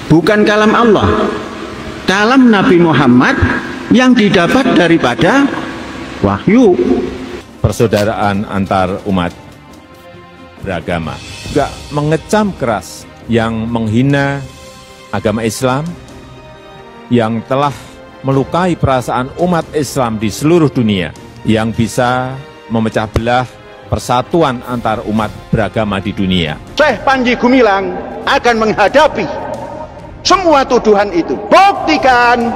bukan kalam Allah, kalam Nabi Muhammad yang didapat daripada wahyu. Persaudaraan antar umat beragama juga mengecam keras yang menghina agama Islam, yang telah melukai perasaan umat Islam di seluruh dunia, yang bisa memecah belah persatuan antar umat beragama di dunia. Syekh Panji Gumilang akan menghadapi semua tuduhan itu. Buktikan.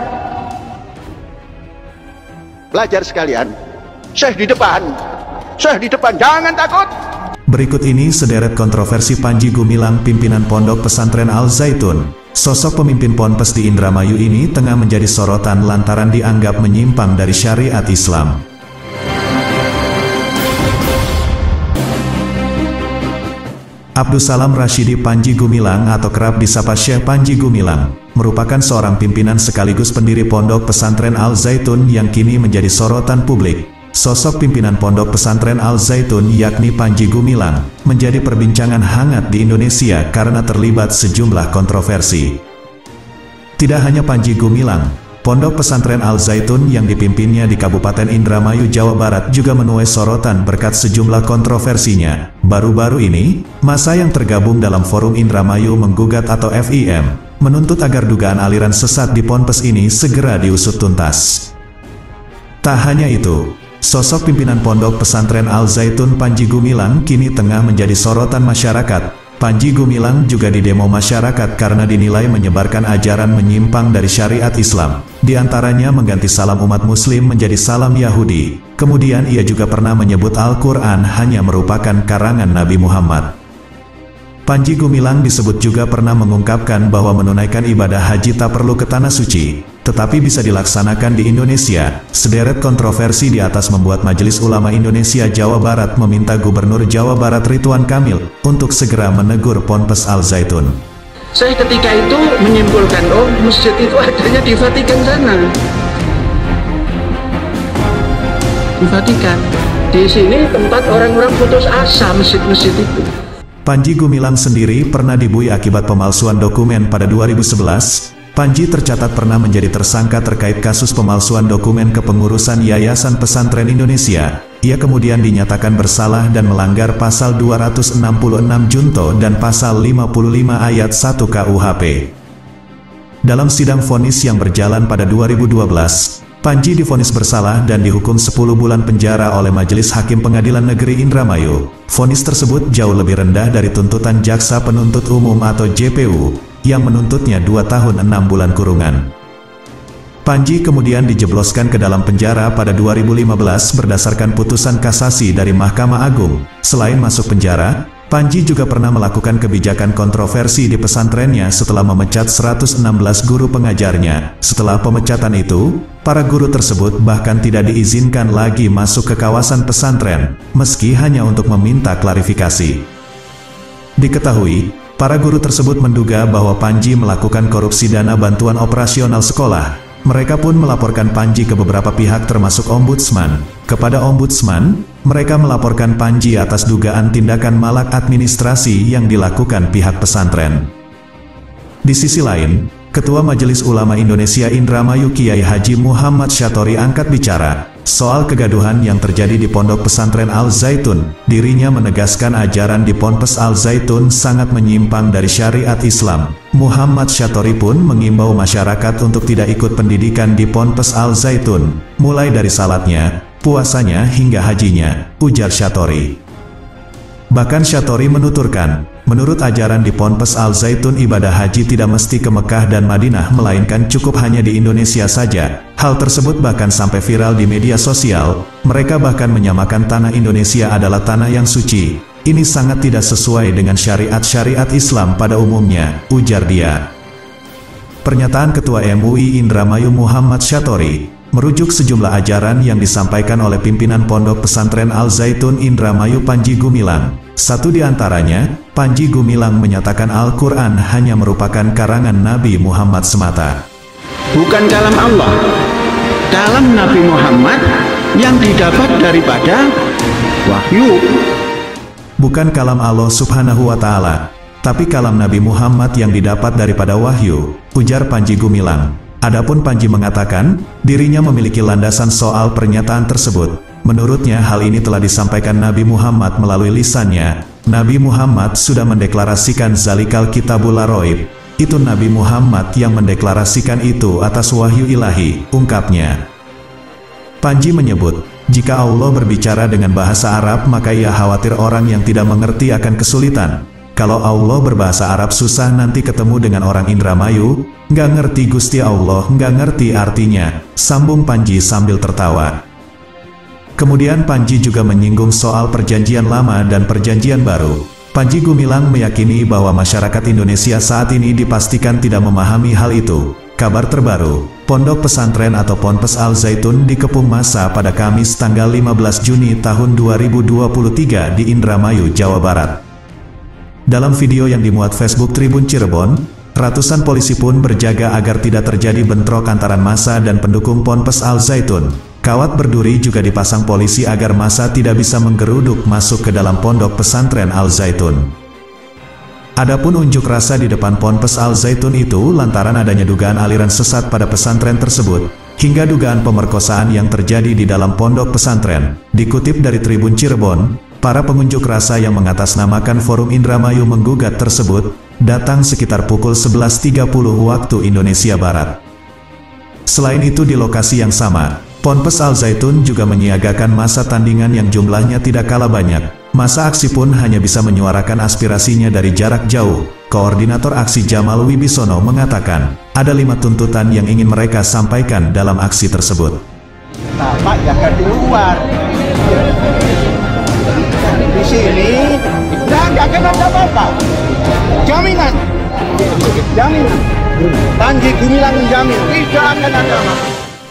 Pelajar sekalian, Syekh di depan, jangan takut. Berikut ini sederet kontroversi Panji Gumilang, pimpinan Pondok Pesantren Al Zaitun. Sosok pemimpin ponpes di Indramayu ini tengah menjadi sorotan lantaran dianggap menyimpang dari syariat Islam. Abdussalam Rashidi Panji Gumilang atau kerap disapa Syekh Panji Gumilang, merupakan seorang pimpinan sekaligus pendiri Pondok Pesantren Al Zaitun yang kini menjadi sorotan publik. Sosok pimpinan Pondok Pesantren Al Zaitun yakni Panji Gumilang menjadi perbincangan hangat di Indonesia karena terlibat sejumlah kontroversi. Tidak hanya Panji Gumilang, Pondok Pesantren Al Zaitun yang dipimpinnya di Kabupaten Indramayu, Jawa Barat juga menuai sorotan berkat sejumlah kontroversinya. Baru-baru ini, massa yang tergabung dalam Forum Indramayu Menggugat atau FIM, menuntut agar dugaan aliran sesat di ponpes ini segera diusut tuntas. Tak hanya itu, sosok pimpinan Pondok Pesantren Al Zaitun Panji Gumilang kini tengah menjadi sorotan masyarakat. Panji Gumilang juga didemo masyarakat karena dinilai menyebarkan ajaran menyimpang dari syariat Islam. Di antaranya mengganti salam umat muslim menjadi salam Yahudi. Kemudian ia juga pernah menyebut Al-Quran hanya merupakan karangan Nabi Muhammad. Panji Gumilang disebut juga pernah mengungkapkan bahwa menunaikan ibadah haji tak perlu ke tanah suci, tetapi bisa dilaksanakan di Indonesia. Sederet kontroversi di atas membuat Majelis Ulama Indonesia Jawa Barat meminta Gubernur Jawa Barat Ridwan Kamil untuk segera menegur Ponpes Al Zaitun. Saya ketika itu menyimpulkan, oh masjid itu adanya di Vatikan sana. Di Vatikan. Di sini tempat orang-orang putus asa, masjid-masjid itu. Panji Gumilang sendiri pernah dibui akibat pemalsuan dokumen pada 2011. Panji tercatat pernah menjadi tersangka terkait kasus pemalsuan dokumen kepengurusan Yayasan Pesantren Indonesia. Ia kemudian dinyatakan bersalah dan melanggar pasal 266 Junto dan pasal 55 ayat 1 KUHP. Dalam sidang vonis yang berjalan pada 2012, Panji divonis bersalah dan dihukum 10 bulan penjara oleh Majelis Hakim Pengadilan Negeri Indramayu. Vonis tersebut jauh lebih rendah dari tuntutan Jaksa Penuntut Umum atau JPU, yang menuntutnya 2 tahun 6 bulan kurungan. Panji kemudian dijebloskan ke dalam penjara pada 2015 berdasarkan putusan kasasi dari Mahkamah Agung. Selain masuk penjara, Panji juga pernah melakukan kebijakan kontroversi di pesantrennya setelah memecat 116 guru pengajarnya. Setelah pemecatan itu, para guru tersebut bahkan tidak diizinkan lagi masuk ke kawasan pesantren, meski hanya untuk meminta klarifikasi. Diketahui, para guru tersebut menduga bahwa Panji melakukan korupsi dana bantuan operasional sekolah. Mereka pun melaporkan Panji ke beberapa pihak termasuk Ombudsman. Kepada Ombudsman, mereka melaporkan Panji atas dugaan tindakan malak administrasi yang dilakukan pihak pesantren. Di sisi lain, Ketua Majelis Ulama Indonesia Indramayu Kiai Haji Muhammad Syatori angkat bicara soal kegaduhan yang terjadi di Pondok Pesantren Al Zaitun. Dirinya menegaskan ajaran di Ponpes Al Zaitun sangat menyimpang dari syariat Islam. Muhammad Syatori pun mengimbau masyarakat untuk tidak ikut pendidikan di Ponpes Al Zaitun, mulai dari salatnya, puasanya hingga hajinya, ujar Syatori. Bahkan Syatori menuturkan, menurut ajaran di Ponpes Al Zaitun ibadah haji tidak mesti ke Mekah dan Madinah melainkan cukup hanya di Indonesia saja. Hal tersebut bahkan sampai viral di media sosial. Mereka bahkan menyamakan tanah Indonesia adalah tanah yang suci. Ini sangat tidak sesuai dengan syariat-syariat Islam pada umumnya, ujar dia. Pernyataan Ketua MUI Indramayu Muhammad Syatori merujuk sejumlah ajaran yang disampaikan oleh pimpinan Pondok Pesantren Al Zaitun Indramayu Panji Gumilang. Satu di antaranya, Panji Gumilang menyatakan Al-Quran hanya merupakan karangan Nabi Muhammad semata. Bukan kalam Allah, kalam Nabi Muhammad yang didapat daripada wahyu. Bukan kalam Allah Subhanahu wa Ta'ala, Tapi kalam Nabi Muhammad yang didapat daripada wahyu, ujar Panji Gumilang. Adapun Panji mengatakan, dirinya memiliki landasan soal pernyataan tersebut. Menurutnya hal ini telah disampaikan Nabi Muhammad melalui lisannya. Nabi Muhammad sudah mendeklarasikan zalikal kitabul la raib. Itu Nabi Muhammad yang mendeklarasikan itu atas wahyu ilahi, ungkapnya. Panji menyebut, jika Allah berbicara dengan bahasa Arab maka ia khawatir orang yang tidak mengerti akan kesulitan. Kalau Allah berbahasa Arab susah nanti ketemu dengan orang Indramayu, nggak ngerti Gusti Allah, nggak ngerti artinya, sambung Panji sambil tertawa. Kemudian Panji juga menyinggung soal perjanjian lama dan perjanjian baru. Panji Gumilang meyakini bahwa masyarakat Indonesia saat ini dipastikan tidak memahami hal itu. Kabar terbaru, Pondok Pesantren atau Ponpes Al Zaitun dikepung massa pada Kamis tanggal 15 Juni tahun 2023 di Indramayu, Jawa Barat. Dalam video yang dimuat Facebook Tribun Cirebon, ratusan polisi pun berjaga agar tidak terjadi bentrok antara massa dan pendukung Ponpes Al Zaitun. Kawat berduri juga dipasang polisi agar massa tidak bisa menggeruduk masuk ke dalam Pondok Pesantren Al Zaitun. Adapun unjuk rasa di depan Ponpes Al Zaitun itu lantaran adanya dugaan aliran sesat pada pesantren tersebut, hingga dugaan pemerkosaan yang terjadi di dalam pondok pesantren. Dikutip dari Tribun Cirebon, para pengunjuk rasa yang mengatasnamakan Forum Indramayu menggugat tersebut, datang sekitar pukul 11.30 waktu Indonesia Barat. Selain itu di lokasi yang sama, Ponpes Al Zaitun juga menyiagakan massa tandingan yang jumlahnya tidak kalah banyak. Massa aksi pun hanya bisa menyuarakan aspirasinya dari jarak jauh. Koordinator aksi Jamal Wibisono mengatakan, ada 5 tuntutan yang ingin mereka sampaikan dalam aksi tersebut. Bapak jaga di luar. Di sini, nggak akan ada apa-apa. Jaminan. Panji Gumilang menjamin, tidak akan ada apa-apa.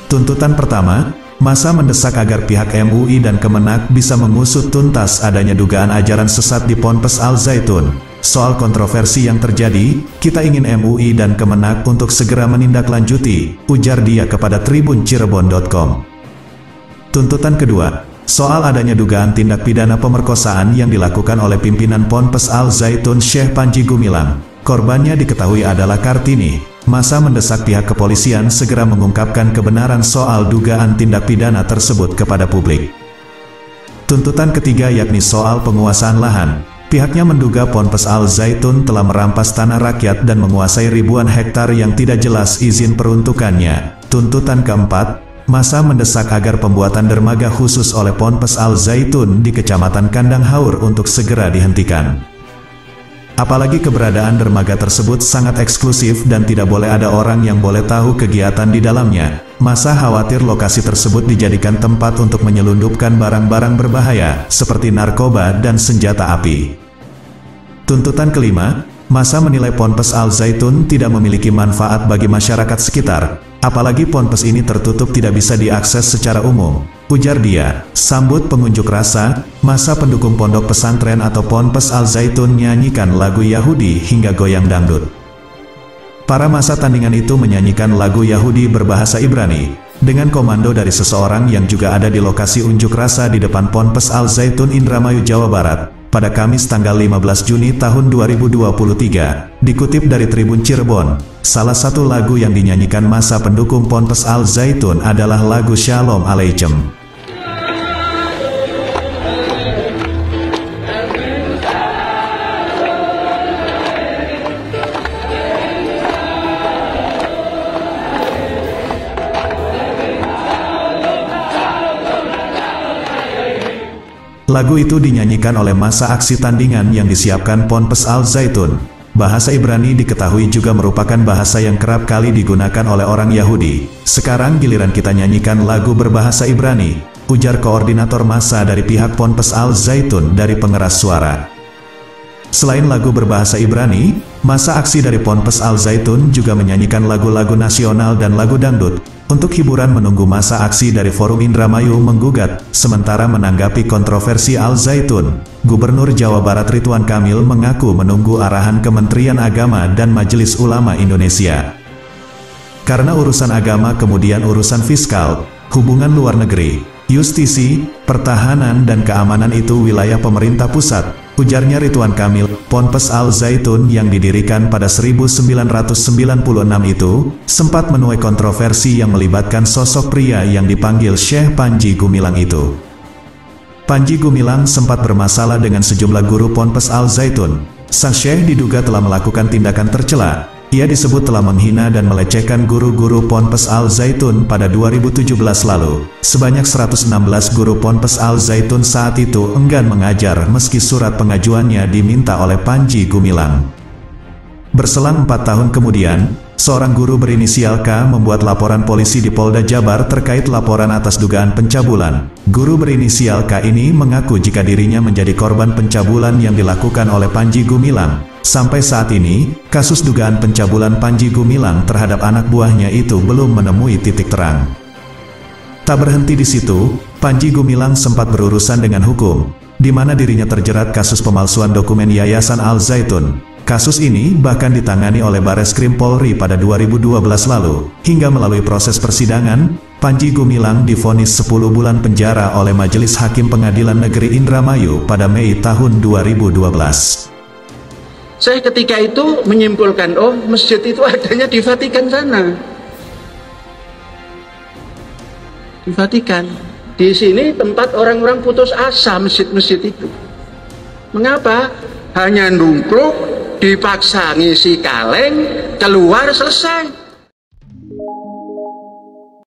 Tuntutan pertama, massa mendesak agar pihak MUI dan Kemenak bisa mengusut tuntas adanya dugaan ajaran sesat di Ponpes Al Zaitun. Soal kontroversi yang terjadi, kita ingin MUI dan Kemenak untuk segera menindaklanjuti, ujar dia kepada tribuncirebon.com. Tuntutan kedua, soal adanya dugaan tindak pidana pemerkosaan yang dilakukan oleh pimpinan Ponpes Al Zaitun Syekh Panji Gumilang. Korbannya diketahui adalah Kartini. Massa mendesak pihak kepolisian segera mengungkapkan kebenaran soal dugaan tindak pidana tersebut kepada publik. Tuntutan ketiga yakni soal penguasaan lahan. Pihaknya menduga Ponpes Al Zaitun telah merampas tanah rakyat dan menguasai ribuan hektar yang tidak jelas izin peruntukannya. Tuntutan keempat, massa mendesak agar pembuatan dermaga khusus oleh Ponpes Al Zaitun di Kecamatan Kandang Haur untuk segera dihentikan. Apalagi keberadaan dermaga tersebut sangat eksklusif dan tidak boleh ada orang yang boleh tahu kegiatan di dalamnya. Massa khawatir lokasi tersebut dijadikan tempat untuk menyelundupkan barang-barang berbahaya, seperti narkoba dan senjata api. Tuntutan kelima, massa menilai Ponpes Al Zaitun tidak memiliki manfaat bagi masyarakat sekitar, apalagi ponpes ini tertutup tidak bisa diakses secara umum. Ujar dia, sambut pengunjuk rasa, massa pendukung pondok pesantren atau Ponpes Al Zaitun nyanyikan lagu Yahudi hingga goyang dangdut. Para massa tandingan itu menyanyikan lagu Yahudi berbahasa Ibrani, dengan komando dari seseorang yang juga ada di lokasi unjuk rasa di depan Ponpes Al Zaitun Indramayu, Jawa Barat, pada Kamis tanggal 15 Juni tahun 2023. Dikutip dari Tribun Cirebon, salah satu lagu yang dinyanyikan massa pendukung Ponpes Al Zaitun adalah lagu Shalom Aleichem. Lagu itu dinyanyikan oleh massa aksi tandingan yang disiapkan Ponpes Al Zaitun. Bahasa Ibrani diketahui juga merupakan bahasa yang kerap kali digunakan oleh orang Yahudi. Sekarang giliran kita nyanyikan lagu berbahasa Ibrani, ujar koordinator massa dari pihak Ponpes Al Zaitun dari pengeras suara. Selain lagu berbahasa Ibrani, massa aksi dari Ponpes Al Zaitun juga menyanyikan lagu-lagu nasional dan lagu dangdut. Untuk hiburan menunggu massa aksi dari Forum Indramayu menggugat. Sementara menanggapi kontroversi Al Zaitun, Gubernur Jawa Barat Ridwan Kamil mengaku menunggu arahan Kementerian Agama dan Majelis Ulama Indonesia. Karena urusan agama kemudian urusan fiskal, hubungan luar negeri, justisi, pertahanan dan keamanan itu wilayah pemerintah pusat, Ujarnya Ridwan Kamil, Ponpes Al Zaitun yang didirikan pada 1996 itu, sempat menuai kontroversi yang melibatkan sosok pria yang dipanggil Syekh Panji Gumilang itu. Panji Gumilang sempat bermasalah dengan sejumlah guru Ponpes Al Zaitun. Sang Syekh diduga telah melakukan tindakan tercela. Ia disebut telah menghina dan melecehkan guru-guru Ponpes Al Zaitun pada 2017 lalu. Sebanyak 116 guru Ponpes Al Zaitun saat itu enggan mengajar meski surat pengajuannya diminta oleh Panji Gumilang. Berselang 4 tahun kemudian, seorang guru berinisial K membuat laporan polisi di Polda Jabar terkait laporan atas dugaan pencabulan. Guru berinisial K ini mengaku jika dirinya menjadi korban pencabulan yang dilakukan oleh Panji Gumilang. Sampai saat ini, kasus dugaan pencabulan Panji Gumilang terhadap anak buahnya itu belum menemui titik terang. Tak berhenti di situ, Panji Gumilang sempat berurusan dengan hukum, di mana dirinya terjerat kasus pemalsuan dokumen Yayasan Al Zaitun. Kasus ini bahkan ditangani oleh Bareskrim Polri pada 2012 lalu. Hingga melalui proses persidangan, Panji Gumilang divonis 10 bulan penjara oleh Majelis Hakim Pengadilan Negeri Indramayu pada Mei tahun 2012. Saya ketika itu menyimpulkan, oh masjid itu adanya di Vatikan sana. Di Vatikan. Di sini tempat orang-orang putus asa masjid-masjid itu. Mengapa? Hanya numpluk, dipaksa ngisi kaleng, keluar selesai.